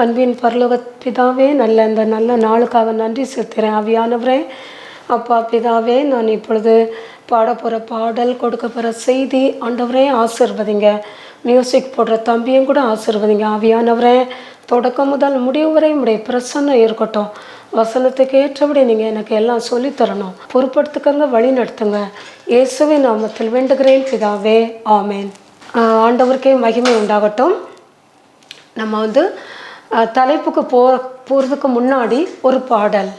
அன்பின் பரலோக பிதாவே, இந்த நல்ல நாளுக்காக நன்றி செலுத்துகிறேன். ஆவியானவரே, அப்பா பிதாவே, நான் இப்பொழுது பாட போகிற பாடல், கொடுக்க போகிற செய்தி ஆண்டவரே ஆசீர்வதிங்க. மியூசிக் போடுற தம்பியும் கூட ஆசீர்வதிங்க. ஆவியானவரே, தொடக்கம் முதல் முடிவு வரை உடைய பிரசன்னம் இருக்கட்டும். வசனத்துக்கு ஏற்றபடி நீங்கள் எனக்கு எல்லாம் சொல்லித்தரணும். பொறுப்படுத்துக்கங்க, வழி நடத்துங்க. இயேசுவின் நாமத்தில் வேண்டுகிறேன் பிதாவே, ஆமேன். ஆண்டவருக்கே மகிமை உண்டாகட்டும். நம்ம தலைப்புக்கு போகிறதுக்கு முன்னாடி ஒரு பாடல்.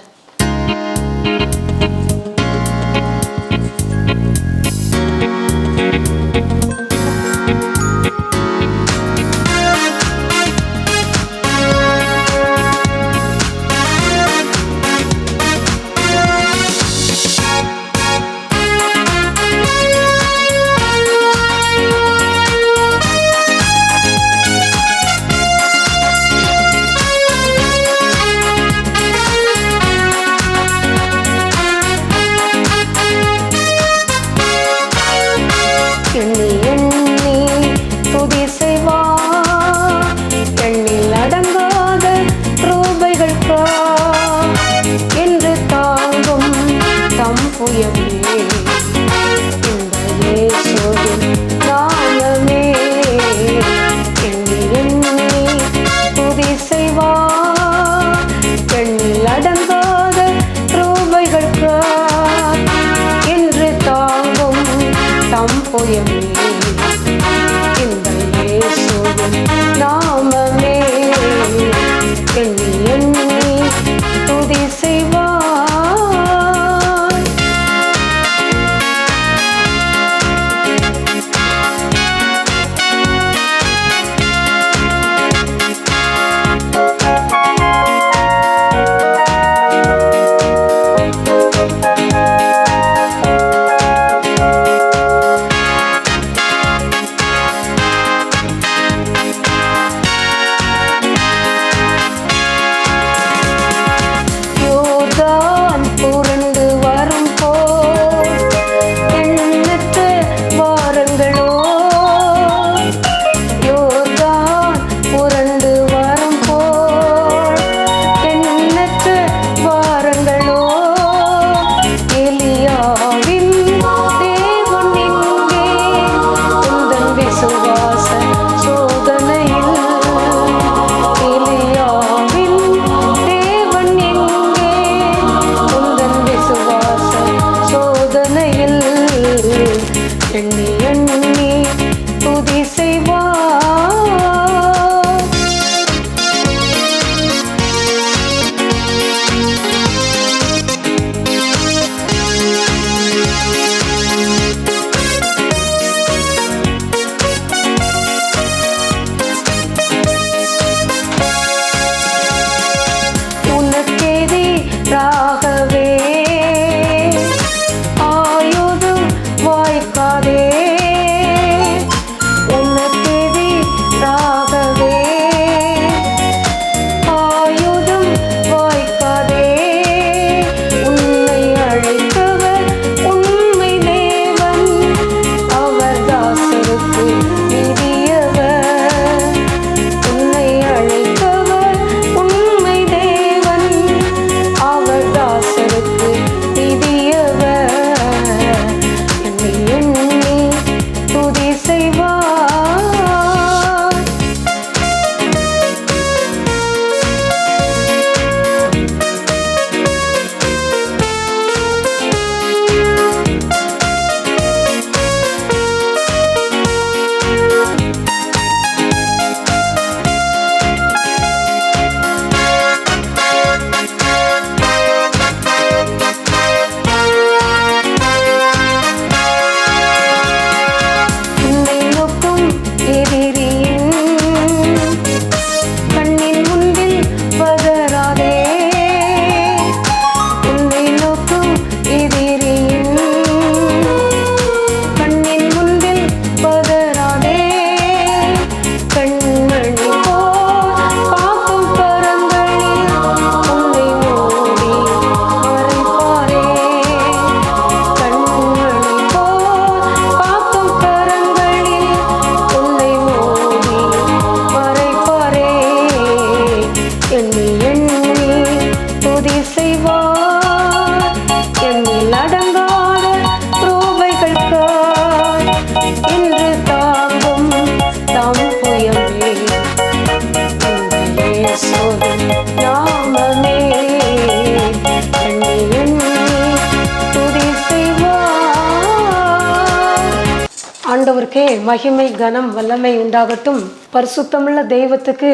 ஆண்டவருக்கே மகிமை கனம் வல்லமை உண்டாகட்டும். பரிசுத்தமுள்ள தெய்வத்துக்கு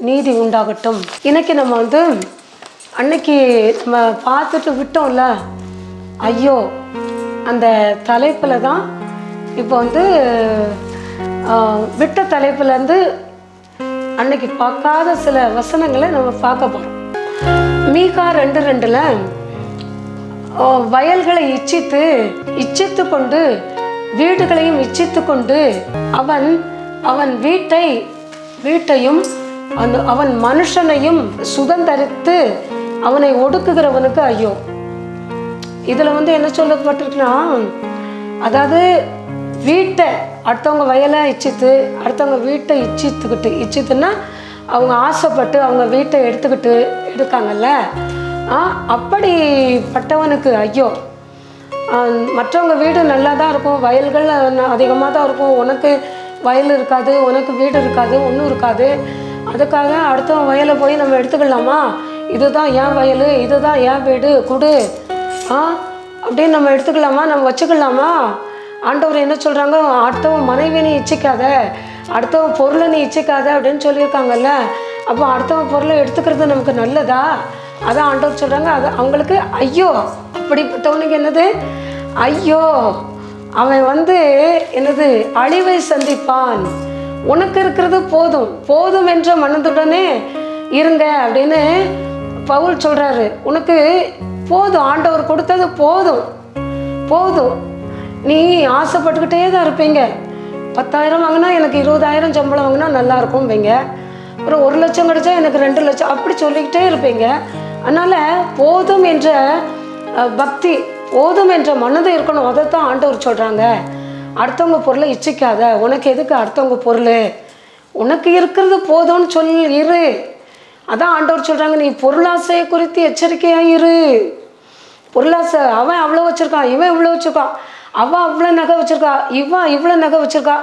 நீதி உண்டாகட்டும். இன்னைக்கு நம்ம அன்னைக்கு நம்ம பார்த்துட்டு விட்டோம்ல, ஐயோ அந்த தலைப்பில் தான் இப்போ விட்ட தலைப்புலேருந்து அன்னைக்கு பார்க்காத சில வசனங்களை நம்ம பார்க்க போகிறோம். மீகா 2:2 வயல்களை இச்சித்து கொண்டு வீடுகளையும் இச்சித்து கொண்டு அவன் வீட்டையும் அவன் மனுஷனையும் சுதந்தரித்து அவனை ஒடுக்குகிறவனுக்கு ஐயோ. இதில் என்ன சொல்லப்பட்டிருக்குன்னா, அதாவது வீட்டை அடுத்தவங்க வயலை அடுத்தவங்க வீட்டை இச்சித்துன்னா அவங்க ஆசைப்பட்டு அவங்க வீட்டை எடுக்காங்கல்ல, அப்படிப்பட்டவனுக்கு ஐயோ. மற்றவங்க வீடு நல்லா தான் இருக்கும், வயல்கள் அதிகமாக தான் இருக்கும், உனக்கு வயல் இருக்காது, உனக்கு வீடு இருக்காது, ஒன்றும் இருக்காது. அதுக்காக அடுத்தவங்க வயலை போய் நம்ம எடுத்துக்கலாமா? இதுதான் என் வயல், இதுதான் என் வீடு, கொடு அப்படின்னு நம்ம எடுத்துக்கலாமா? நம்ம வச்சுக்கலாமா? ஆண்டவர் என்ன சொல்கிறாங்க? அடுத்தவன் மனைவி நீ இச்சிக்காத, அடுத்தவன் பொருளை நீ இச்சிக்காத அப்படின்னு சொல்லியிருக்காங்கல்ல. அப்போ அடுத்தவன் பொருளை எடுத்துக்கிறது நமக்கு நல்லதா? அதான் ஆண்டவர் சொல்கிறாங்க. அது அவங்களுக்கு ஐயோ. அப்படிப்பட்டவனுக்கு என்னது ஐயோ, அவன் என்னது அழிவை சந்திப்பான். உனக்கு இருக்கிறது போதும் என்ற மனதுடனே இருங்க அப்படின்னு பவுல் சொல்கிறாரு. உனக்கு போதும், ஆண்டவர் கொடுத்தது போதும். நீ ஆசைப்பட்டுக்கிட்டே தான் இருப்பீங்க. 10,000 வாங்கினா எனக்கு 20,000 சம்பளம் வாங்கினா நல்லா இருக்கும் வைங்க. அப்புறம் 1 லட்சம் கிடைச்சா எனக்கு 2 லட்சம், அப்படி சொல்லிக்கிட்டே இருப்பீங்க. அதனால் போதும் என்ற பக்தி, போதும் என்ற மனது இருக்கணும். அதைத்தான் ஆண்டவர் சொல்கிறாங்க. அடுத்தவங்க பொருளை இச்சிக்காத. உனக்கு எதுக்கு அடுத்தவங்க பொருள்? உனக்கு இருக்கிறது போதும்னு இரு. அதான் ஆண்டவர் சொல்கிறாங்க, நீ பொருளாசையை குறித்து எச்சரிக்கையாக இரு. பொருளாசை, அவன் அவ்வளோ வச்சுருக்கான், இவன் இவ்வளோ வச்சுருக்கான், அவள் அவ்வளோ நகை வச்சுருக்கா, இவன் இவ்வளோ நகை வச்சுருக்கா,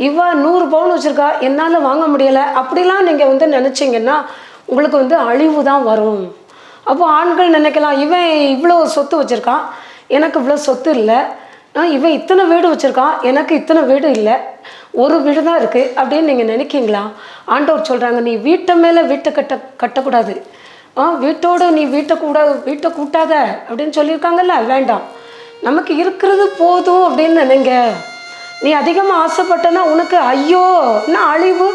இவன் 100 பவுன் வச்சுருக்கா, என்னால் வாங்க முடியலை, அப்படிலாம் நீங்கள் நினச்சிங்கன்னா உங்களுக்கு அழிவு தான் வரும். அப்போ ஆண்கள் நினைக்கலாம், இவன் இவ்வளோ சொத்து வச்சுருக்கான், எனக்கு இவ்வளோ சொத்து இல்லை, இவன் இத்தனை வீடு வச்சுருக்கான், எனக்கு இத்தனை வீடு இல்லை, ஒரு வீடு தான் இருக்குது அப்படின்னு நீங்கள் நினைக்கிங்களா? ஆண்டவர் சொல்கிறாங்க, நீ வீட்டை மேலே வீட்டை கட்டக்கூடாது, வீட்டோடு நீ வீட்டை கூட்டாத அப்படின்னு சொல்லியிருக்காங்கல்ல. வேண்டாம், நமக்கு இருக்கிறது போதும் அப்படின்னு நினைங்க. நீ அதிகமாக ஆசைப்பட்டனா உனக்கு ஐயோ, என்ன அழிவு,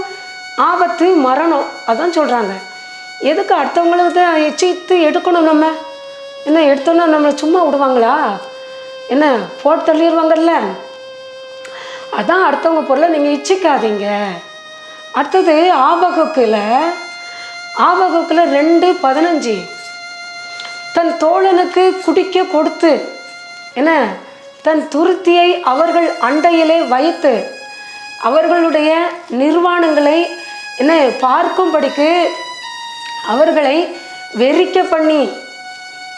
ஆபத்து, மரணம். அதான் சொல்கிறாங்க. எதுக்கு அடுத்தவங்களுக்கு எச்சித்து எடுக்கணும்? நம்ம என்ன எடுத்தோன்னா நம்மளை சும்மா விடுவாங்களா? என்ன போட்டு தள்ளிடுவாங்கல்ல. அதான் அடுத்தவங்க பொருளை நீங்கள் இச்சிக்காதீங்க. அடுத்தது ஆபகுக்கில் 2:15 தன் தோழனுக்கு குடிக்க கொடுத்து தன் துருத்தியை அவர்கள் அண்டையிலே வைத்து அவர்களுடைய நிர்வாணங்களை பார்க்கும்படிக்கு அவர்களை வெறிக்க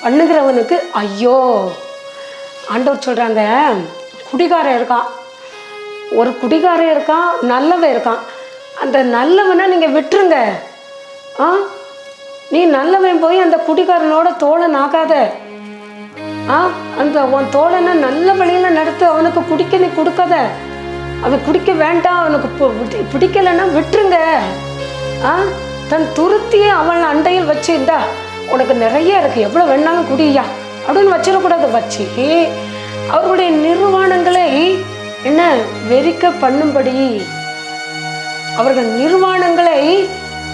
பண்ணுகிறவனுக்கு ஐயோ. ஆண்டவர் சொல்கிறாங்க, குடிகாரன் இருக்கான், ஒரு குடிகாரன் இருக்கான், நல்லவன் இருக்கான். அந்த நல்லவனை நீங்கள் விட்டுருங்க. நீ நல்லவன் போய் அந்த குடிகாரனோட தோழன் ஆகாத. அந்த உன் தோழனை நல்ல வழியில் நடத்து. அவனுக்கு குடிக்க நீ கொடுக்காத. அவன் குடிக்க வேண்டாம், அவனுக்கு பிடிக்கலைன்னா விட்டுருங்க. தன் துருத்தியை அவன் அண்டையில் வச்சுருந்தா உனக்கு நிறைய இருக்குது, எவ்வளோ வேணாலும் குடியா அப்படின்னு வச்சிடக்கூடாது. வச்சு அவர்களுடைய நிர்வாணங்களை வெறிக்க பண்ணும்படி, அவர்கள் நிர்வாணங்களை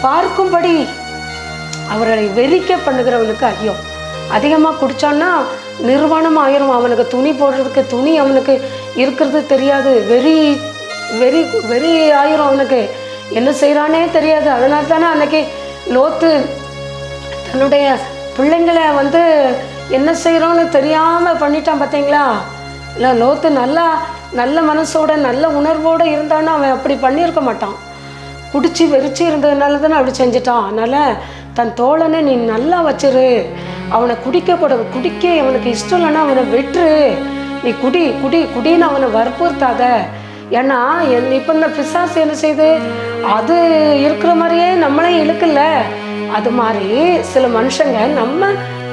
பார்க்கும்படி அவர்களை வெறிக்க பண்ணுகிறவனுக்கு ஐயோ. அதிகமாக குடித்தான்னா நிர்வாணம் ஆயிரும். அவனுக்கு துணி போடுறதுக்கு துணி அவனுக்கு இருக்கிறது தெரியாது. வெறி ஆயிரும். அவனுக்கு என்ன செய்கிறானே தெரியாது. அதனால தானே அன்னைக்கு லோத்து தன்னுடைய பிள்ளைங்களை என்ன செய்கிறோன்னு தெரியாமல் பண்ணிட்டான் பார்த்தீங்களா? இல்லை, லோத்து நல்ல மனசோட நல்ல உணர்வோடு இருந்தான்னா அவன் அப்படி பண்ணியிருக்க மாட்டான். குடிச்சு வெறிச்சு இருந்ததுனால தானே அப்படி செஞ்சிட்டான். அதனால் தன் தோழனை நீ நல்லா வச்சிரு. அவனை குடிக்க அவனுக்கு இஷ்டம் இல்லைன்னா அவனை விட்டுரு. நீ குடின்னு அவனை வற்புறுத்தாத. ஏன்னா இப்போ இந்த பிசாசு என்ன செய்யுது, அது இருக்கிற மாதிரியே நம்மளே இழுக்கல. அது மாதிரி சில மனுஷங்க நம்ம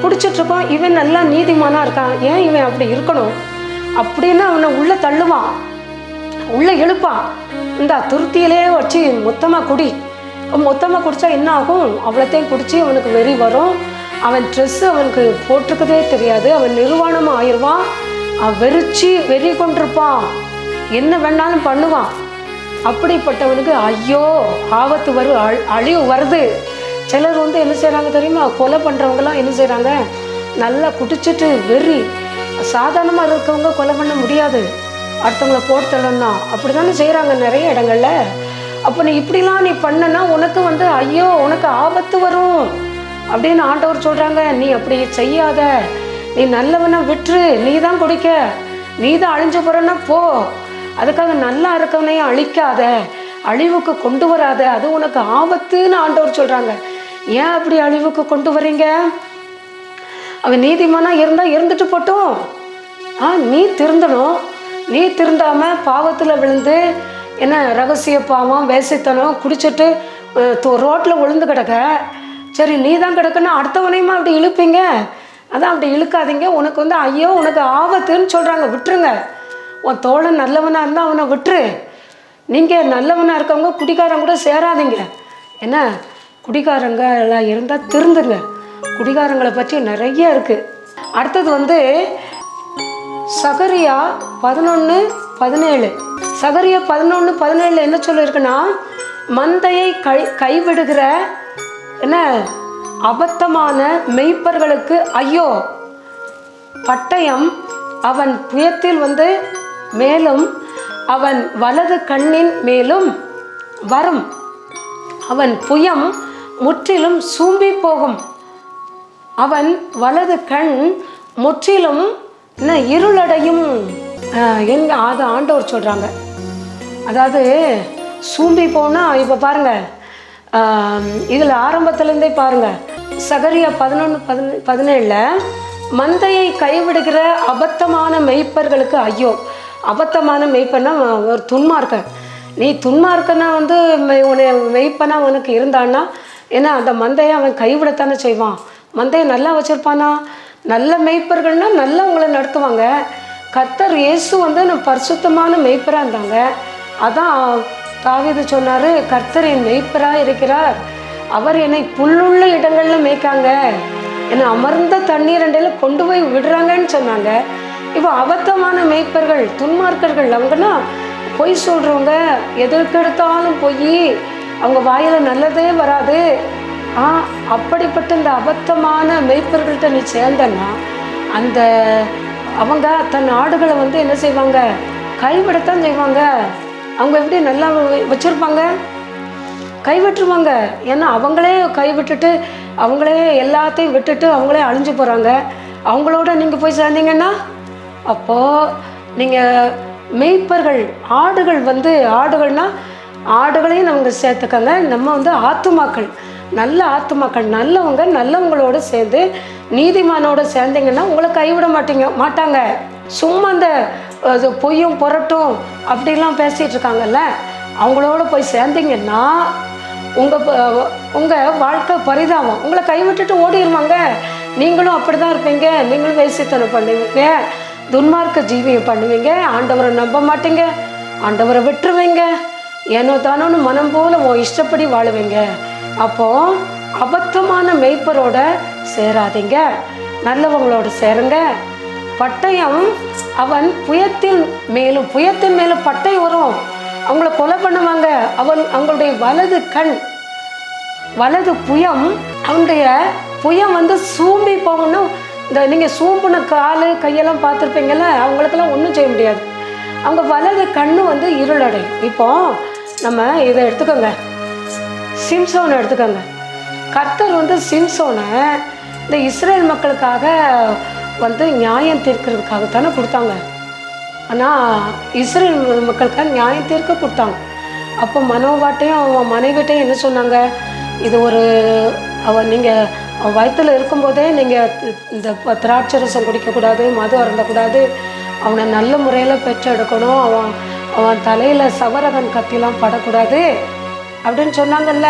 பிடிச்சிட்ருக்கோம், இவன் நல்லா நீதிமானாக இருக்கான், ஏன் இவன் அப்படி இருக்கணும் அப்படின்னு அவனை உள்ளே தள்ளுவான். உள்ளே இழுப்பான். இந்த துருத்தியிலே வச்சு மொத்தமாக குடி, மொத்தமாக குடித்தா என்ன ஆகும், அவ்வளோத்தையும் குடித்து அவனுக்கு வெறி வரும். அவன் ட்ரெஸ்ஸு அவனுக்கு போட்டிருக்கதே தெரியாது, அவன் நிர்வாணமாக ஆயிடுவான். அவன் வெறி கொண்டிருப்பான், என்ன வேணாலும் பண்ணுவான். அப்படிப்பட்டவனுக்கு ஐயோ ஆபத்து வரும், அழிவு வருது. சிலர் வந்து என்ன செய்கிறாங்க தெரியுமா, கொலை பண்ணுறவங்களாம் என்ன செய்கிறாங்க, நல்லா குடிச்சிட்டு வெறி. சாதாரணமாக இருக்கவங்க கொலை பண்ண முடியாது, அடுத்தவங்களை போட்டுலன்னா அப்படி தானே செய்கிறாங்க நிறைய இடங்கள்ல. அப்போ நீ இப்படிலாம் நீ பண்ணனா உனக்கு வந்து ஐயோ உனக்கு ஆபத்து வரும் அப்படின்னு ஆண்டவர் சொல்கிறாங்க. நீ அப்படி செய்யாத, நீ நல்லவனா விட்டுரு, நீ தான் குடிக்க, நீ தான் அழிஞ்சு போகிறன்னா போ. அதுக்காக நல்லா இருக்கவனையும் அழிக்காத, அழிவுக்கு கொண்டு வராத, அது உனக்கு ஆபத்துன்னு ஆண்டவர் சொல்கிறாங்க. ஏன் அப்படி அழிவுக்கு கொண்டு வரீங்க? அவன் நீதிமானா இருந்தால் இருந்துட்டு போட்டோம். நீ திருந்தணும். நீ திருந்தாமல் பாவத்தில் விழுந்து என்ன ரகசிய பாவம் வேசித்தனம் குடிச்சிட்டு ரோட்டில் விழுந்து கிடக்க, சரி நீ தான் கிடக்குன்னா அடுத்தவனையுமா அப்படி இழுப்பீங்க? அதான் அப்படி இழுக்காதீங்க, உனக்கு வந்து ஐயோ உனக்கு ஆபத்துன்னு சொல்கிறாங்க, விட்டுருங்க. உன் தோழன் நல்லவனாக இருந்தால் அவனை விட்டுரு. நீங்கள் நல்லவனாக இருக்கவங்க குடிக்காரங்க கூட சேராதீங்க. என்ன குடிகாரங்க எல்லாம் இருந்தால் திருந்துங்க. குடிகாரங்களை பற்றி நிறைய இருக்குது. அடுத்தது வந்து சகரியா 11:17. சகரியா 11:17 என்ன சொல்லியிருக்குன்னா, மந்தையை கைவிடுகிற என்ன அபத்தமான மெய்ப்பர்களுக்கு ஐயோ, பட்டயம் அவன் புயத்தில் வந்து மேலும் அவன் வலது கண்ணின் மேலும் வரும், அவன் புயம் முற்றிலும் சூம்பி போகும், அவன் வலது கண் முற்றிலும் இருளடையும். எங்க அதை ஆண்டவர் சொல்கிறாங்க. அதாவது சூம்பி போனால் இப்போ பாருங்கள், இதில் ஆரம்பத்துலேருந்தே பாருங்கள், சகரியா 11:17 மந்தையை கைவிடுகிற அபத்தமான மெய்ப்பர்களுக்கு ஐயோ. அபத்தமான மெய்ப்பனா ஒரு துன்மார்க்கன். நீ துன்மார்க்கனா வந்து மெய்ப்பனா உனக்கு இருந்தான்னா ஏன்னா அந்த மந்தையை அவன் கைவிடத்தானே செய்வான். மந்தையை நல்லா வச்சுருப்பானா? நல்ல மெய்ப்பர்கள்னா நல்லா உங்களை நடத்துவாங்க. கர்த்தர் இயேசு வந்து பரிசுத்தமான மெய்ப்பராக இருந்தாங்க. அதான் தாவீது சொன்னார், கர்த்தர் என் மெய்ப்பராக இருக்கிறார், அவர் என்னை புல்லுள்ள இடங்களில் மேய்க்காங்க, என்னை அமர்ந்த தண்ணீர் அண்டையில் கொண்டு போய் விடுறாங்கன்னு சொன்னாங்க. இப்போ அபத்தமான மெய்ப்பர்கள் துன்மார்க்கர்கள் அவங்கன்னா பொய் சொல்கிறவங்க, எதற்கெடுத்தாலும் பொய், அவங்க வாயில் நல்லதே வராது. அப்படிப்பட்ட இந்த அபத்தமான மெய்ப்பர்கள்ட்ட நீ சேர்ந்தன்னா அந்த அவங்க தன் ஆடுகளை வந்து என்ன செய்வாங்க, கைவிடத்தான் செய்வாங்க. அவங்க எப்படி நல்லா வச்சுருப்பாங்க, கைவிட்டுருவாங்க. ஏன்னா அவங்களே கைவிட்டுட்டு அவங்களே எல்லாத்தையும் விட்டுட்டு அவங்களே அழிஞ்சு போகிறாங்க. அவங்களோட நீங்கள் போய் சேர்ந்தீங்கன்னா அப்போது நீங்கள் மெய்ப்பர்கள் ஆடுகள் வந்து ஆடுகள்னால் ஆடுகளையும் நம்ம சேர்த்துக்கங்க. நம்ம வந்து ஆத்துமாக்கள், நல்ல ஆத்துமாக்கள், நல்லவங்க நல்லவங்களோடு சேர்ந்து நீதிமானோடு சேர்ந்தீங்கன்னா உங்களை கைவிட மாட்டாங்க. சும்மா அந்த பொய்யும் புரட்டும் அப்படிலாம் பேசிகிட்டு இருக்காங்கல்ல, அவங்களோட போய் சேர்ந்தீங்கன்னா உங்கள் வாழ்க்கை பரிதாபம். உங்களை கைவிட்டுட்டு ஓடிடுவாங்க. நீங்களும் அப்படி தான் இருப்பீங்க. நீங்களும் வேசித்தனம் பண்ணுவீங்க, துன்மார்க்க ஜீவியம் பண்ணுவீங்க, ஆண்டவரை நம்ப மாட்டீங்க, ஆண்டவரை விட்டுருவீங்க, ஏனோ தானோன்னு மனம் போல இஷ்டப்படி வாழுவீங்க. அப்போது அபத்தமான மெய்ப்பரோட சேராதீங்க, நல்லவங்களோட சேருங்க. பட்டயம் அவன் புயத்தின் மேலும் பட்டயம் வரும், அவங்கள கொலை பண்ணுவாங்க. அவங்களுடைய வலது கண் வலது புயம், அவனுடைய புயம் வந்து சூம்பி போகணும். இந்த நீங்கள் சூம்பின கால் கையெல்லாம் பார்த்துருப்பீங்கள்ல, அவங்களுக்கெல்லாம் ஒன்றும் செய்ய முடியாது. அவங்க வலது கண்ணு வந்து இருளடையும். இப்போ நம்ம இதை எடுத்துக்கோங்க, சிம்சோனை எடுத்துக்கோங்க. கர்த்தர் வந்து சிம்சோனை இந்த இஸ்ரேல் மக்களுக்காக வந்து நியாயம் தீர்க்கிறதுக்காகத்தானே கொடுத்தாங்க. ஆனால் இஸ்ரேல் மக்களுக்காக நியாயம் தீர்க்க கொடுத்தாங்க. அப்போ மனோவாட்டையும் அவன் மனைவிட்டையும் என்ன சொன்னாங்க, இது ஒரு நீங்கள் அவன் வயிற்றில் இருக்கும்போதே நீங்கள் இந்த திராட்சை ரசம் குடிக்கக்கூடாது, மது அருந்தக்கூடாது, அவனை நல்ல முறையில் பெற்றெடுக்கணும், அவன் தலையில் சவரகன் கத்திலாம் படக்கூடாது அப்படின்னு சொன்னாங்கல்ல.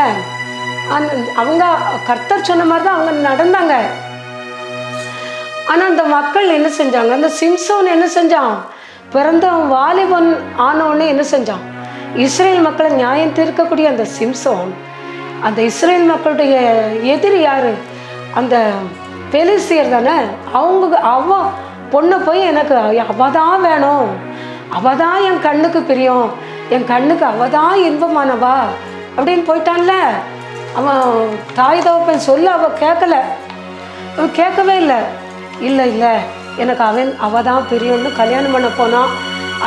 அவங்க கர்த்தர் சொன்ன மாதிரி தான் அவங்க நடந்தாங்க. ஆனால் அந்த மக்கள் என்ன செஞ்சாங்க, அந்த சிம்சோன் என்ன செஞ்சான், பிறந்த அவன் வாலிபன் ஆனவுடனே என்ன செஞ்சான்? இஸ்ரேல் மக்களை நியாயம் தீர்க்கக்கூடிய அந்த சிம்சோன், அந்த இஸ்ரேல் மக்களுடைய எதிரி யாரு? அந்த பெலிஸ்தியர் தானே. அவ பொண்ணை போய் எனக்கு அவதான் வேணும், அவதான் என் கண்ணுக்கு பிரியம், என் கண்ணுக்கு அவதான் இன்பமானவா அப்படின்னு போயிட்டான்ல. அவன் தாய் தகப்பன் சொல்ல அவள் கேட்கல, அவன் கேட்கவே இல்லை. இல்லை இல்லை எனக்கு அவள் தான் பிரியம்னு கல்யாணம் பண்ண போனான்.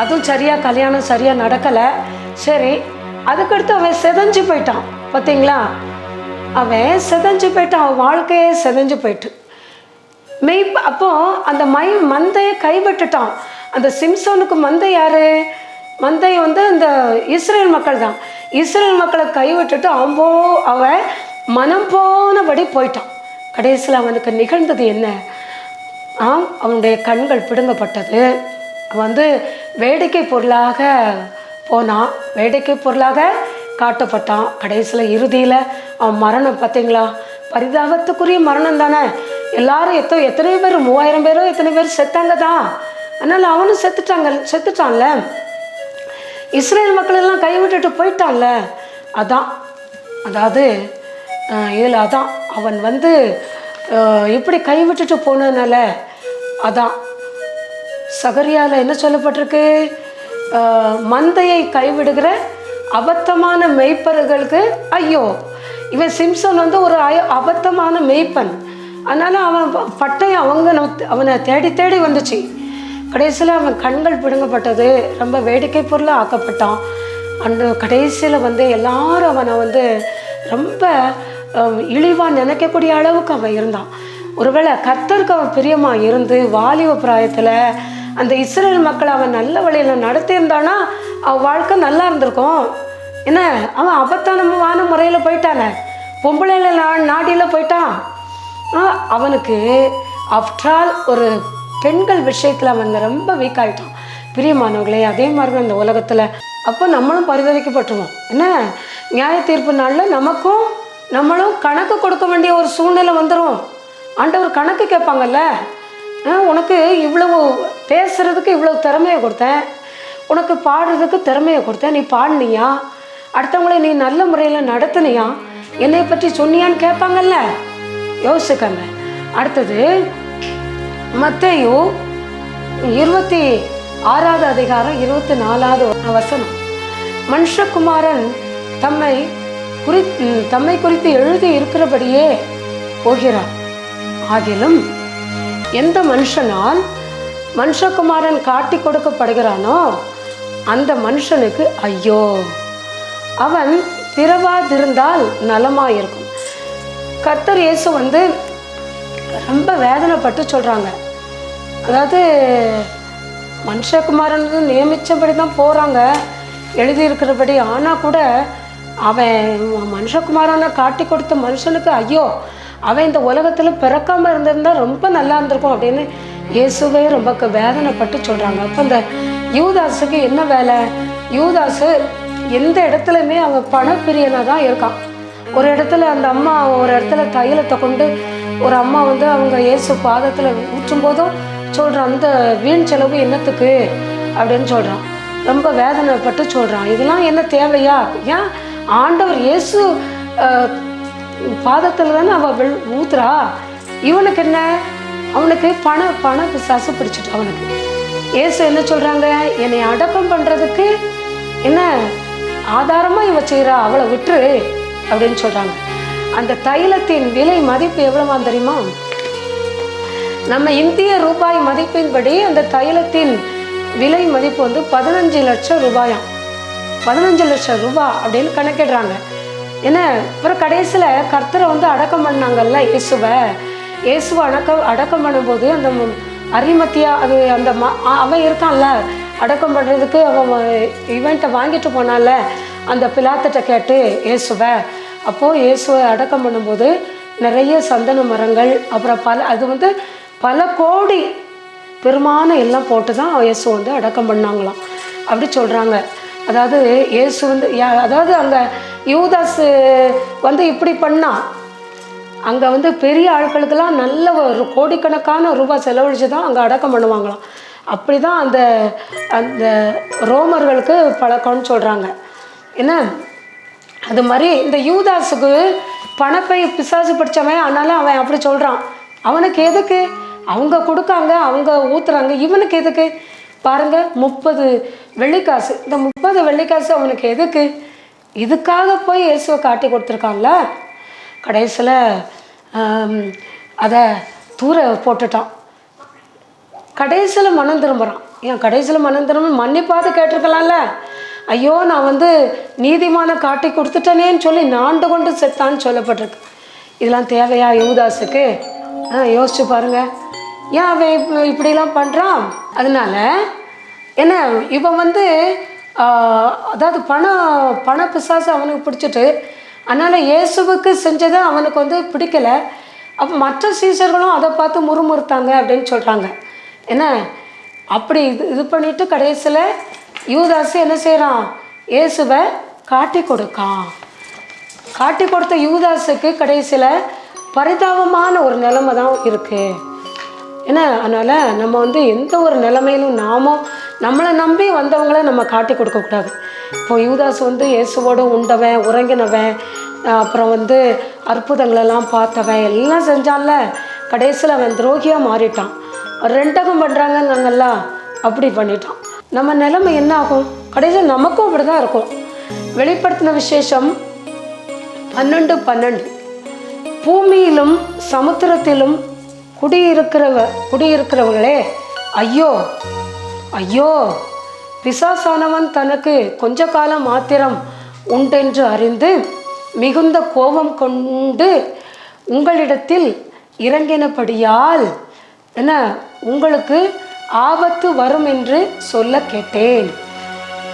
அதுவும் சரியாக கல்யாணம் சரியாக நடக்கலை. சரி, அதுக்கடுத்து அவன் செதஞ்சு போயிட்டான். பார்த்தீங்களா, அவன் செதஞ்சு போயிட்டான், அவன் வாழ்க்கையே செதஞ்சு போயிட்டு அப்போ அந்த மந்தையை கைவிட்டுட்டான். அந்த சிம்சோனுக்கு மந்தை யாரு? மந்தை அந்த இஸ்ரேல் மக்கள் தான். இஸ்ரேல் மக்களை கைவிட்டுட்டு அவன் மனம் போனபடி போயிட்டான். கடைசியில் அவனுக்கு நிகழ்ந்தது என்ன? அவனுடைய கண்கள் பிடுங்கப்பட்டது. வேடிக்கை பொருளாக போனான், வேடிக்கை பொருளாக காட்டப்பட்டான். கடைசியில் இறுதியில் அவன் மரணம். பார்த்தீங்களா, பரிதாபத்துக்குரிய மரணம் தானே. எல்லாரும் எத்தனை பேர், 3000 பேரோ எத்தனை பேர் செத்தாங்க தான். அதனால் அவனும் செத்துட்டான்ல. இஸ்ரேல் மக்கள் எல்லாம் கைவிட்டுட்டு போயிட்டான்ல. அதாவது இதில் அவன் இப்படி கைவிட்டுட்டு போனதுனால சகரியாவில் என்ன சொல்லப்பட்டிருக்கு? மந்தையை கைவிடுகிற அபத்தமான மெய்ப்பர்களுக்கு ஐயோ. இவன் சிம்சன் ஒரு அபத்தமான மெய்ப்பன். அதனால் அவன் பட்டயம் அவனை தேடி தேடி வந்துச்சு. கடைசியில் அவன் கண்கள் பிடுங்கப்பட்டது, ரொம்ப வேடிக்கை பொருளாக ஆக்கப்பட்டான். அந்த கடைசியில் எல்லாரும் அவனை ரொம்ப இழிவாக நினைக்கக்கூடிய அளவுக்கு அவன் இருந்தான். ஒருவேளை கர்த்தருக்கு அவன் பிரியமாக இருந்து வாலிப பிராயத்தில் அந்த இஸ்ரேல் மக்களை அவன் நல்ல வழியில் நடத்தியிருந்தானா அவன் வாழ்க்கை நல்லா இருந்திருக்கும். என்ன, அவன் அபத்தனமான முறையில் போயிட்டானே, பொம்பளையில நாடியில் போயிட்டான். அவனுக்கு ஆஃப்டரால் ஒரு பெண்கள் விஷயத்தில் அவன் ரொம்ப வீக் ஆகிட்டான். பிரியமானவர்களே, அதே மாதிரி தான் இந்த உலகத்தில். அப்போ நம்மளும் பரிதவிக்கப்பட்டுருவோம். என்ன, நியாய தீர்ப்பு நாளில் நம்மளும் கணக்கு கொடுக்க வேண்டிய ஒரு சூழ்நிலை வந்துடும். ஆண்டவர் கணக்கு கேட்பாங்கல்ல. உனக்கு இவ்வளவு பேசுகிறதுக்கு இவ்வளவு திறமையை கொடுத்தேன், உனக்கு பாடுறதுக்கு திறமையை கொடுத்தேன், நீ பாடினியா, அடுத்தவங்களை நீ நல்ல முறையில் நடத்தினியா, என்னை பற்றி சொன்னியான்னு கேட்பாங்கல்ல. யோசிக்கங்க. அடுத்தது மத்தேயு 26வது அதிகாரம் 24வது வசனம். மனுஷகுமாரன் தம்மை குறித்து எழுதி இருக்கிறபடியே போகிறார். ஆகிலும் எந்த மனுஷனால் மனுஷகுமாரன் காட்டி கொடுக்கப்படுகிறானோ அந்த மனுஷனுக்கு ஐயோ, அவன் பிறவாதிருந்தால் நலமாயிருக்கும். கர்த்தர் இயேசு ரொம்ப வேதனைப்பட்டு சொல்கிறாங்க. அதாவது மனுஷகுமாரன் நியமித்தபடி தான் போகிறாங்க, எழுதியிருக்கிறபடி. ஆனால் கூட அவன் மனுஷகுமாரனை காட்டி கொடுத்த மனுஷனுக்கு ஐயோ, அவன் இந்த உலகத்தில் பிறக்காமல் இருந்திருந்தால் ரொம்ப நல்லா இருந்திருக்கும் அப்படின்னு இயேசுவே ரொம்ப வேதனைப்பட்டு சொல்கிறாங்க. அப்போ இந்த யூதாஸுக்கு என்ன வேலை? யூதாஸு எந்த இடத்துலையுமே அவன் பணப்பிரியனாக தான் இருக்கான். ஒரு இடத்துல அந்த அம்மா ஒரு இடத்துல தைலத்தை கொண்டு ஒரு அம்மா அவங்க இயேசு பாதத்தில் ஊற்றும் போதும் சொல்கிறான், அந்த வீண் செலவு என்னத்துக்கு அப்படின்னு சொல்கிறான். ரொம்ப வேதனைப்பட்டு சொல்கிறான். இதெல்லாம் என்ன தேவையா? ஏன் ஆண்டவர் இயேசு பாதத்தில் தானே அவள் ஊத்துறா. இவனுக்கு என்ன? அவனுக்கு பண பிசாசு பிடிச்சிட்டு அவனுக்கு. இயேசு என்ன சொல்கிறாங்க? என்னை அடக்கம் பண்ணுறதுக்கு என்ன ஆதாரமாக இவ செய்கிறா, அவளை விட்டுரு அப்படின்னு சொல்கிறாங்க. அந்த தைலத்தின் விலை மதிப்பு எவ்வளவா தெரியுமா? நம்ம இந்திய ரூபாய் மதிப்பின்படி அந்த தைலத்தின் விலை மதிப்பு 15 லட்சம் ரூபாயாம். 15 லட்சம் ரூபாய் அப்படின்னு கணக்கிடுறாங்க. என்ன, அப்புறம் கடைசியில் கர்த்தரை அடக்கம் பண்ணாங்கல்ல, இயேசுவை அடக்கம் பண்ணும்போது அந்த அரிமத்தியா அது அந்த அவன் இருக்கான்ல அடக்கம் பண்ணுறதுக்கு, அவன் இவன்ட்ட வாங்கிட்டு போனால அந்த பிலாத்திட்ட கேட்டு இயேசுவை. அப்போது இயேசுவை அடக்கம் பண்ணும்போது நிறைய சந்தன மரங்கள், அப்புறம் அது பல கோடி பெருமான எல்லாம் போட்டு தான் இயேசு அடக்கம் பண்ணாங்களாம் அப்படி சொல்கிறாங்க. அதாவது இயேசு அதாவது அங்கே யூதாஸு இப்படி பண்ணால் அங்கே பெரிய ஆட்களுக்கெல்லாம் நல்ல ஒரு கோடிக்கணக்கான ரூபாய் செலவழித்து தான் அங்கே அடக்கம் பண்ணுவாங்களாம். அப்படி தான் அந்த அந்த ரோமர்களுக்கு பழக்கம்னு சொல்கிறாங்க. என்ன அது மாதிரி இந்த யூதாஸுக்கு பணப்பை பிசாசு பிடிச்சவன், அதனால அவன் அப்படி சொல்கிறான். அவனுக்கு எதுக்கு? அவங்க கொடுக்காங்க, அவங்க ஊற்றுறாங்க, இவனுக்கு எதுக்கு? பாருங்கள், 30 வெள்ளிக்காசு. இந்த 30 வெள்ளிக்காசு அவனுக்கு எதுக்கு? இதுக்காக போய் இயேசுவை காட்டி கொடுத்துருக்கான்ல. கடைசியில் அதை தூர போட்டுட்டான். கடைசியில் மனம் திரும்புகிறான். ஏன் கடைசியில் மனம் திரும்ப மன்னிப்பாது கேட்டிருக்கலாம்ல. ஐயோ நான் நீதிமான காட்டி கொடுத்துட்டேனேன்னு சொல்லி நாண்டு கொண்டு செத்தான்னு சொல்லப்பட்டிருக்கு. இதெல்லாம் தேவையா யூதாஸுக்கு? யோசிச்சு பாருங்க. ஏன் அவன் இப்படிலாம் பண்ணுறான்? அதனால என்ன, இவன் அதாவது பண பிசாசு அவனுக்கு பிடிச்சிட்டு, அதனால் இயேசுவுக்கு செஞ்சதை அவனுக்கு பிடிக்கலை. அப்போ மற்ற சீசர்களும் அதை பார்த்து முறுமுறுத்தாங்க அப்படின்னு சொல்கிறாங்க. என்ன அப்படி இது பண்ணிவிட்டு கடைசியில் யூதாசு என்ன செய்கிறான்? இயேசுவை காட்டி கொடுக்கான். காட்டி கொடுத்த யூதாஸுக்கு கடைசியில் பரிதாபமான ஒரு நிலைமை தான் இருக்குது. ஏன்னா அதனால் நம்ம எந்த ஒரு நிலைமையிலும் நம்மளை நம்பி வந்தவங்கள நம்ம காட்டி கொடுக்கக்கூடாது. இப்போ யூதாஸ் இயேசுவோடு உண்டவன், உறங்கினவன், அப்புறம் அற்புதங்களெல்லாம் பார்த்தவன், எல்லாம் செஞ்சான்ல. கடைசியில் அவன் துரோகியாக மாறிட்டான். ரெண்டகம் பண்ணுறாங்கன்னாங்கல்ல, அப்படி பண்ணிட்டான். நம்ம நிலைமை என்ன ஆகும்? கடைசியில் நமக்கும் அப்படி தான் இருக்கும். வெளிப்படுத்தின விசேஷம் 12:12 பூமியிலும் சமுத்திரத்திலும் குடியிருக்கிறவர்களே ஐயோ ஐயோ, பிசாசானவன் தனக்கு கொஞ்ச காலம் மாத்திரம் உண்டென்று அறிந்து மிகுந்த கோபம் கொண்டு உங்களிடத்தில் இறங்கினபடியால் என்ன உங்களுக்கு ஆபத்து வரும் என்று சொல்ல கேட்டேன்.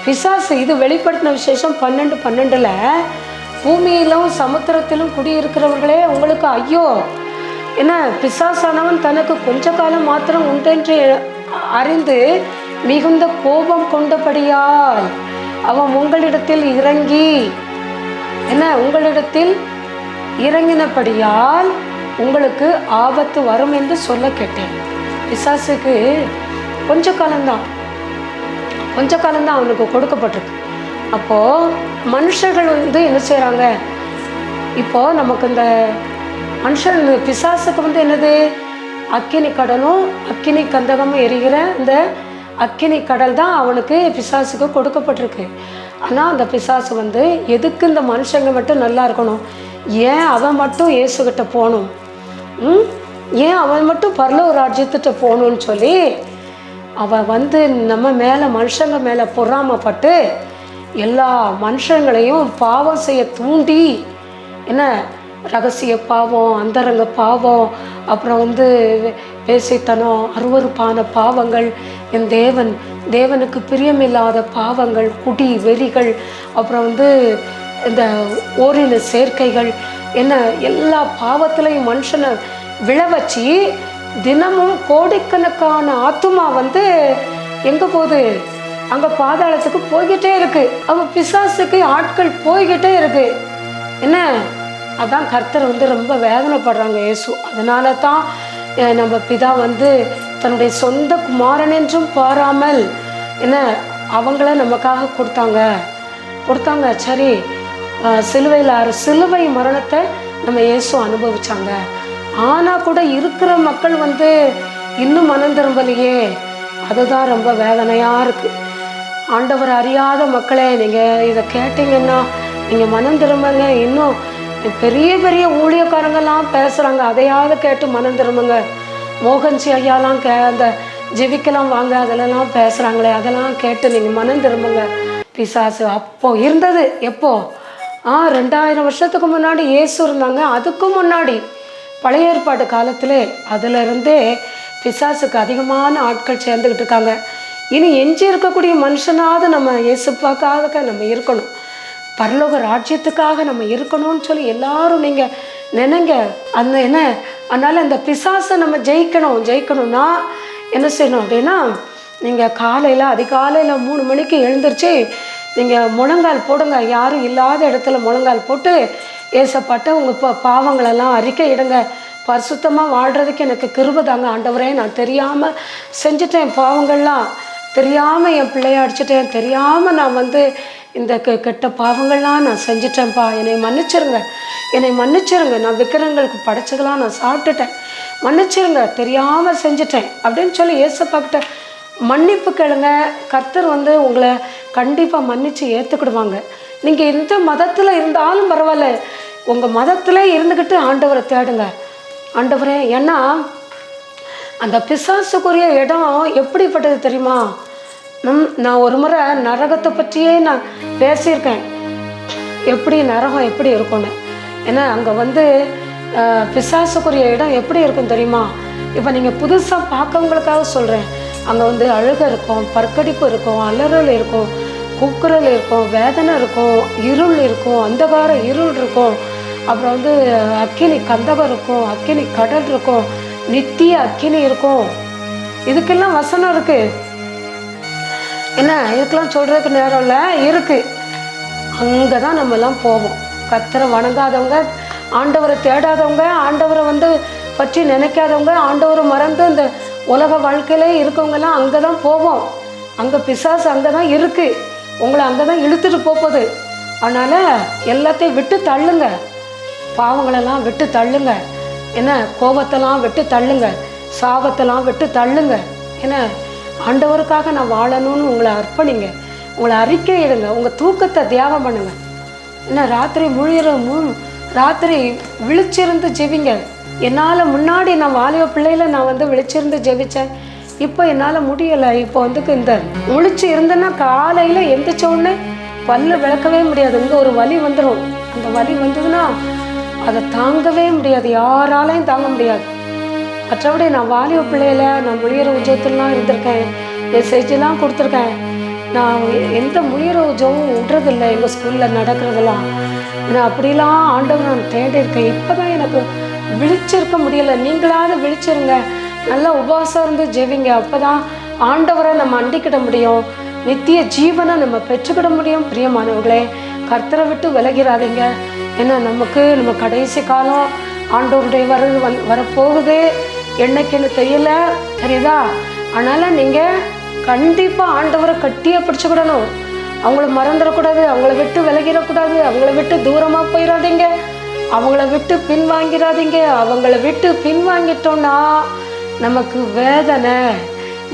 பிசாசு, இது வெளிப்படுத்தின விசேஷம் 12:12 பூமியிலும் சமுத்திரத்திலும் குடியிருக்கிறவர்களே உங்களுக்கு ஐயோ, என்ன பிசாசானவன் தனக்கு கொஞ்ச காலம் மாத்திரம் உண்டென்று அறிந்து மிகுந்த கோபம் கொண்டபடியால் அவன் உங்களிடத்தில் இறங்கினபடியால் உங்களுக்கு ஆபத்து வரும் என்று சொல்ல கேட்டேன். பிசாசுக்கு கொஞ்ச காலம்தான் அவனுக்கு கொடுக்கப்பட்டிருக்கு. அப்போது மனுஷர்கள் என்ன செய்கிறாங்க? இப்போது நமக்கு இந்த மனுஷன் பிசாசுக்கு என்னது? அக்கினி கடலும் அக்கினி கந்தகமும் எரிகிற இந்த அக்கினி கடல் தான் அவனுக்கு பிசாசுக்கு கொடுக்கப்பட்டிருக்கு. ஆனால் அந்த பிசாசு எதுக்கு இந்த மனுஷங்க மட்டும் நல்லா இருக்கணும்? ஏன் அவன் மட்டும் இயேசுகிட்ட போகணும்? ஏன் அவன் மட்டும் பரலோக ராஜ்யத்திட்ட போகணும்னு சொல்லி அவன் நம்ம மேலே, மனுஷங்க மேலே பொறாமப்பட்டு எல்லா மனுஷங்களையும் பாவம் செய்ய தூண்டி, என்ன ரகசிய பாவம், அந்தரங்க பாவம், அப்புறம் பேசித்தனம், அருவருப்பான பாவங்கள், என் தேவனுக்கு பிரியமில்லாத பாவங்கள், குடி வெறிகள், அப்புறம் இந்த ஓரின சேர்க்கைகள், என்ன எல்லா பாவத்திலையும் மனுஷனை விழவச்சு தினமும் கோடிக்கணக்கான ஆத்துமா எங்கே போகுது? அங்கே பாதாளத்துக்கு போய்கிட்டே இருக்கு. அவன் பிசாசுக்கு ஆட்கள் போய்கிட்டே இருக்கு. என்ன அதான் கர்த்தர் ரொம்ப வேதனைப்படுறாங்க இயேசு. அதனால தான் நம்ம பிதா தன்னுடைய சொந்த குமாரன் என்றும் பாராமல் என்ன அவங்கள நமக்காக கொடுத்தாங்க. சரி, சிலுவை மரணத்தை நம்ம இயேசு அனுபவிச்சாங்க. ஆனால் கூட இருக்கிற மக்கள் இன்னும் மனம் திரும்பலையே. அதுதான் ரொம்ப வேதனையாக இருக்குது. ஆண்டவர் அறியாத மக்களே, நீங்கள் இதை கேட்டிங்கன்னா நீங்கள் மனம் திரும்புங்க. இன்னும் பெரிய பெரிய ஊழியக்காரங்கெல்லாம் பேசுகிறாங்க, அதையாவது கேட்டு மனம் திரும்புங்க. மோகன்சி ஐயாலாம் அந்த ஜெபிக்கலாம் வாங்க அதிலெல்லாம் பேசுகிறாங்களே, அதெல்லாம் கேட்டு நீங்கள் மனம் திரும்புங்க. பிசாசு அப்போ இருந்தது. எப்போ? 2000 வருஷத்துக்கு முன்னாடி இயேசு இருந்தாங்க. அதுக்கும் முன்னாடி பழைய ஏற்பாடு காலத்திலே அதிலிருந்தே பிசாசுக்கு அதிகமான ஆட்கள் சேர்ந்துக்கிட்டு இருக்காங்க. இனி எஞ்சி இருக்கக்கூடிய மனுஷனாவது நம்ம இயேசுப்பாக்காக நம்ம இருக்கணும், பரலோக ராஜ்யத்துக்காக நம்ம இருக்கணும்னு சொல்லி எல்லாரும் நீங்கள் நினைங்க. அதனால் அந்த பிசாசை நம்ம ஜெயிக்கணும்னா என்ன செய்யணும் அப்படின்னா, நீங்கள் அதிகாலையில் 3 மணிக்கு எழுந்திரிச்சு நீங்கள் முழங்கால் போடுங்க. யாரும் இல்லாத இடத்துல முழங்கால் போட்டு ஏசப்பாட்ட உங்கள் பாவங்களெல்லாம் அறிக்கை இடுங்க. பரிசுத்தமாக வாழ்கிறதுக்கு எனக்கு கிருபை தாங்க ஆண்டவரே. நான் தெரியாமல் செஞ்சுட்டேன் பாவங்கள்லாம், தெரியாமல் என் பிள்ளைய அடிச்சிட்டேன், தெரியாமல் நான் இந்த கெட்ட பாவங்கள்லாம் நான் செஞ்சிட்டேன்ப்பா, என்னை மன்னிச்சிருங்க, என்னை மன்னிச்சிருங்க. நான் விக்கிரங்களுக்கு படைச்சதெல்லாம் நான் சாப்பிட்டுட்டேன், மன்னிச்சிருங்க, தெரியாமல் செஞ்சிட்டேன் அப்படின்னு சொல்லி ஏசப்பாக்கிட்ட மன்னிப்பு கேளுங்க. கர்த்தர் உங்களை கண்டிப்பாக மன்னித்து ஏற்றுக்கிடுவாங்க. நீங்கள் எந்த மதத்தில் இருந்தாலும் பரவாயில்ல, உங்கள் மதத்தில் இருந்துக்கிட்டு ஆண்டவரை தேடுங்க. ஆண்டவரே, ஏன்னா அந்த பிசாசுக்குரிய இடம் எப்படிப்பட்டது தெரியுமா? நான் ஒரு முறை நரகத்தை பற்றியே நான் பேசியிருக்கேன், எப்படி நரகம் எப்படி இருக்கும்னு. ஏன்னா அங்கே பிசாசுக்குரிய இடம் எப்படி இருக்கும் தெரியுமா? இப்போ நீங்கள் புதுசாக பார்க்கவங்களுக்காக சொல்கிறேன். அங்கே அழுகை இருக்கும், பற்கடிப்பு இருக்கும், அலறல் இருக்கும், கூக்குரல் இருக்கும், வேதனை இருக்கும், இருள் இருக்கும், அந்தகார இருள் இருக்கும், அப்புறம் அக்கினி கந்தகம் இருக்கும், அக்கினி கடல் இருக்கும், நித்திய அக்கினி இருக்கும். இதுக்கெல்லாம் வசனம் இருக்குது. என்ன, இதுக்கெல்லாம் சொல்கிறதுக்கு நேரம் இல்லை, இருக்குது. அங்கே தான் நம்மெல்லாம் போவோம். கர்த்தரை வணங்காதவங்க, ஆண்டவரை தேடாதவங்க, ஆண்டவரை பற்றி நினைக்காதவங்க, ஆண்டவரை மறந்து இந்த உலக வாழ்க்கையிலே இருக்கவங்கெல்லாம் அங்கே தான் போவோம். அங்கே பிசாசு அங்கே தான் இருக்குது, உங்களை அங்கே தான் இழுத்துட்டு போகுது. அதனால் எல்லாத்தையும் விட்டு தள்ளுங்க, பாவங்களெல்லாம் விட்டு தள்ளுங்க. என்ன, கோபத்தெல்லாம் விட்டு தள்ளுங்க, சாபத்தெல்லாம் விட்டு தள்ளுங்க. என்ன, ஆண்டவருக்காக நான் வாழணும்னு உங்களை அர்ப்பணிங்க, உங்களை அறிக்கையிடுங்க, உங்கள் தூக்கத்தை தியாகம் பண்ணுங்க. என்ன, ராத்திரி விழிச்சிருந்து ஜெபிங்க. என்னால் முன்னாடி நான் வாலிப பிள்ளையில நான் விழிச்சிருந்து ஜெபித்தேன், இப்போ என்னால் முடியலை. இப்போ இந்த முழிச்சு இருந்தேன்னா காலையில் எந்திரிச்ச உடனே பல்லு விளக்கவே முடியாது, இங்கே ஒரு வலி வந்துடும். அந்த வலி வந்ததுன்னா அதை தாங்கவே முடியாது, யாராலையும் தாங்க முடியாது. மற்றபடி நான் வாலிப பிள்ளையில நான் முழியிற உஜவத்திலாம் இருந்திருக்கேன், மெசேஜெல்லாம் கொடுத்துருக்கேன். நான் எந்த முழியிற உஜவும் விடுறதில்லை, எங்கள் ஸ்கூலில் நடக்கிறதெல்லாம். நான் அப்படிலாம் ஆண்டவர் நான் தேடி இருக்கேன். இப்போ தான் எனக்கு விழிச்சிருக்க முடியலை. நீங்களாவது விழிச்சிருங்க, நல்லா உபவாசம் இருந்து ஜெபிங்க. அப்போ தான் ஆண்டவரை நம்ம அண்டிக்கிட முடியும், நித்திய ஜீவனை நம்ம பெற்றுக்கிட முடியும். பிரியமானவர்களே, கர்த்தரை விட்டு விலகிறாதீங்க. ஏன்னா நம்ம கடைசி காலம் ஆண்டவருடைய வரப்போகுது, என்னைக்குன்னு தெரியல, தெரியுதா? அதனால் நீங்கள் கண்டிப்பாக ஆண்டவரை கட்டியாக பிடிச்சிக்கிடணும். அவங்கள மறந்துடக்கூடாது, அவங்கள விட்டு விலகிடக்கூடாது, அவங்கள விட்டு தூரமாக போயிடாதீங்க, அவங்கள விட்டு பின்வாங்கிறாதீங்க. அவங்கள விட்டு பின்வாங்கிட்டோன்னா நமக்கு வேதனை,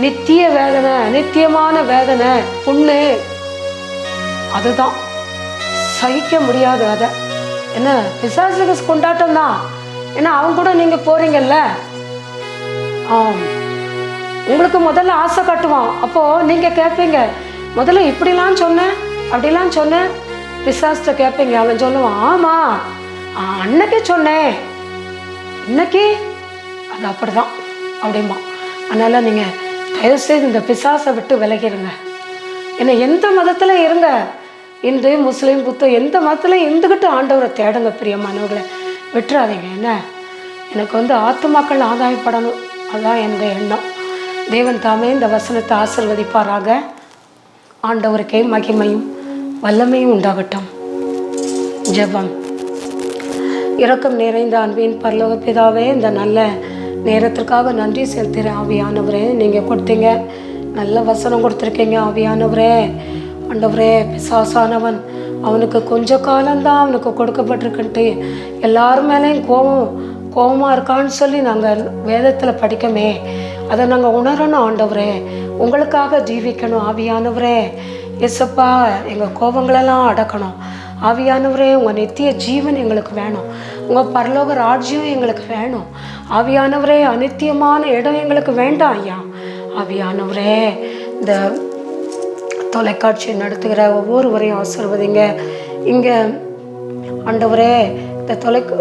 நித்திய வேதனை, நித்தியமான வேதனை, புண்ணு, அதுதான் சகிக்க முடியாது. அதை என்ன, பிசாசுக்கு கொண்டாட்டம் தான். ஏன்னா அவங்க கூட நீங்கள் போகிறீங்கல்ல, உங்களுக்கு முதல்ல ஆசை காட்டுவான். அப்போது நீங்கள் கேட்பீங்க, முதல்ல இப்படிலாம் சொன்னேன், அப்படிலாம் சொன்னேன், பிசாசிட்ட கேட்பீங்க. அவன் சொல்லுவான், ஆமாம் அன்னைக்கே சொன்னேன், இன்னைக்கு அது அப்படிதான் அப்படிம்பா. அதனால் நீங்கள் தயவுசெய்து இந்த பிசாசை விட்டு விலகிடுங்க. ஏன்னா எந்த மதத்தில் இருங்க, இந்து முஸ்லீம் புத்த எந்த மதத்தில் இருந்துக்கிட்டு ஆண்டவரை தேடுங்க. பிரியமானவர்களை விட்டுறாதீங்க. என்ன, எனக்கு ஆத்துமாக்கள் ஆதாயப்படணும், அதுதான் என்னுடைய எண்ணம். தேவன் தாமே இந்த வசனத்தை ஆசீர்வதிப்பாராக. ஆண்டவருக்கே மகிமையும் வல்லமையும் உண்டாகட்டும். ஜெபம். இரக்கம் நிறைந்த அன்பின் பரலோக பிதாவே, இந்த நல்ல நேரத்திற்காக நன்றி செலுத்துகிறேன். ஆவியானவரே, நீங்கள் கொடுத்தீங்க, நல்ல வசனம் கொடுத்துருக்கீங்க. ஆவியானவரே, ஆண்டவரே, பிசாசானவன் அவனுக்கு கொஞ்ச காலம்தான் அவனுக்கு கொடுக்கப்பட்டிருக்குன்ட்டு எல்லாரும் மேலேயும் கோபமாக இருக்கான்னு சொல்லி நாங்கள் வேதத்தில் படிக்கமே, அதை நாங்கள் உணரணும். ஆண்டவரே, உங்களுக்காக ஜீவிக்கணும். ஆவியானவரே, எசப்பா, எங்கள் கோபங்களெல்லாம் அடக்கணும். ஆவியானவரே, உங்கள் நித்திய ஜீவன் எங்களுக்கு வேணும், உங்கள் பரலோக ராஜ்யம் எங்களுக்கு வேணும். ஆவியானவரே, அநித்தியமான இடம் எங்களுக்கு வேண்டாம் ஐயா. ஆவியானவரே, இந்த தொலைக்காட்சியை நடத்துகிற ஒவ்வொருவரையும் ஆசீர்வதிங்க. இங்கே ஆண்டவரே,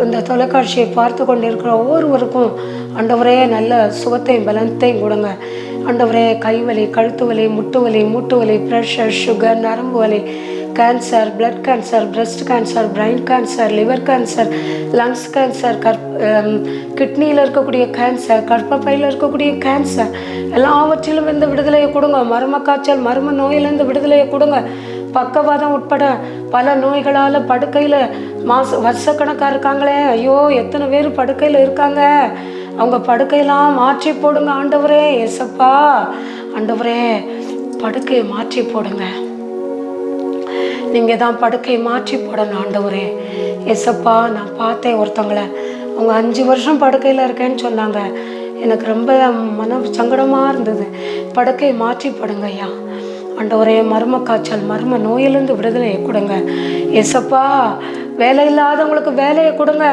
இந்த தொலைக்காட்சியை பார்த்து கொண்டு இருக்கிற ஒவ்வொருவருக்கும் ஆண்டவரே நல்ல சுகத்தையும் பலத்தையும் கொடுங்க. ஆண்டவரே, கைவலி, கழுத்து வலி, முட்டு வலி, மூட்டு வலி, ப்ரெஷர், சுகர், நரம்பு வலி, cancer, blood cancer, breast cancer, brain cancer, liver cancer, lungs cancer, கிட்னியில் இருக்கக்கூடிய கேன்சர், கர்ப்பப்பையில் இருக்கக்கூடிய கேன்சர், எல்லாவற்றிலும் இந்த விடுதலையை கொடுங்க. மர்ம காய்ச்சல், மர்ம நோயிலேருந்து விடுதலையை கொடுங்க. பக்கவாதம் உட்பட பல நோய்களால் படுக்கையில் வருஷக்கணக்காக இருக்காங்களே. ஐயோ, எத்தனை பேர் படுக்கையில் இருக்காங்க. அவங்க படுக்கையெல்லாம் மாற்றி போடுங்க ஆண்டவரே. ஏசப்பா ஆண்டவரே, படுக்கையை மாற்றி போடுங்க. நீங்கள் தான் படுக்கையை மாற்றி போடணும் ஆண்டவரே. ஏசப்பா, நான் பார்த்தேன் ஒருத்தவங்களை, அவங்க 5 வருஷம் படுக்கையில் இருக்கேன்னு சொன்னாங்க. எனக்கு ரொம்ப மன சங்கடமாக இருந்தது. படுக்கையை மாற்றி போடுங்க ஐயா. ஆண்டவரே, மர்ம காய்ச்சல், மர்ம நோயிலிருந்து விடுதலையை கொடுங்க. ஏசப்பா, வேலை இல்லாதவங்களுக்கு வேலையை கொடுங்க.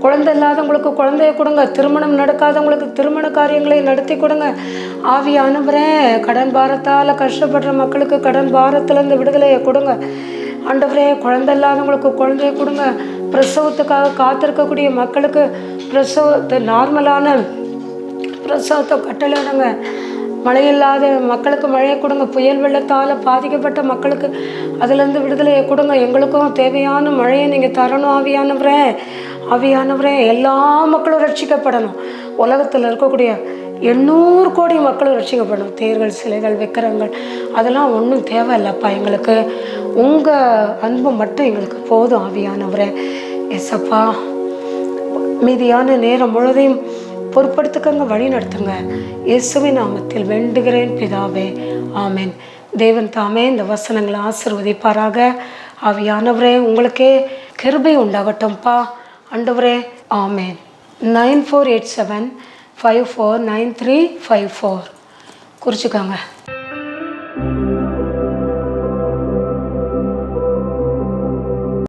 குழந்தை இல்லாதவங்களுக்கு குழந்தைய கொடுங்க. திருமணம் நடக்காதவங்களுக்கு திருமண காரியங்களை நடத்தி கொடுங்க. ஆவியானவரே, கடன் பாரத்தால் கஷ்டப்படுற மக்களுக்கு கடன் பாரத்திலேருந்து விடுதலையை கொடுங்க. ஆண்டவரே, குழந்தை இல்லாதவங்களுக்கு குழந்தைய கொடுங்க. பிரசவத்துக்காக காத்திருக்கக்கூடிய மக்களுக்கு பிரசவத்தை நார்மலான பிரசவத்தை கட்டளையிடுங்க. மழை இல்லாத மக்களுக்கு மழையை கொடுங்க. புயல் வெள்ளத்தால் பாதிக்கப்பட்ட மக்களுக்கு அதிலேருந்து விடுதலையை கொடுங்க. எங்களுக்கும் தேவையான மழையை நீங்கள் தரணும் ஆவியானவரே. ஆவியானவரே, எல்லா மக்களும் ரட்சிக்கப்படணும். உலகத்தில் இருக்கக்கூடிய 800 கோடி மக்களும் ரட்சிக்கப்படணும். தேர்கள், சிலைகள், விக்கிரங்கள் அதெல்லாம் ஒன்றும் தேவையில்லப்பா. எங்களுக்கு உங்கள் அன்பு மட்டும் எங்களுக்கு போதும் ஆவியானவரே. ஏசப்பா, மீதியான நேரம் முழுதையும் பொறுப்படுத்துக்கங்க, வழி நடத்துங்க. இயேசுவின் நாமத்தில் வேண்டுகிறேன் பிதாவே, ஆமேன். தேவன் தாமே இந்த வசனங்களை ஆசீர்வதிப்பாராக. ஆவியானவரே, உங்களுக்கே கிருபை உண்டாகட்டும்ப்பா ஆண்டவரே, ஆமேன். 9487549354 குறிச்சுக்கோங்க.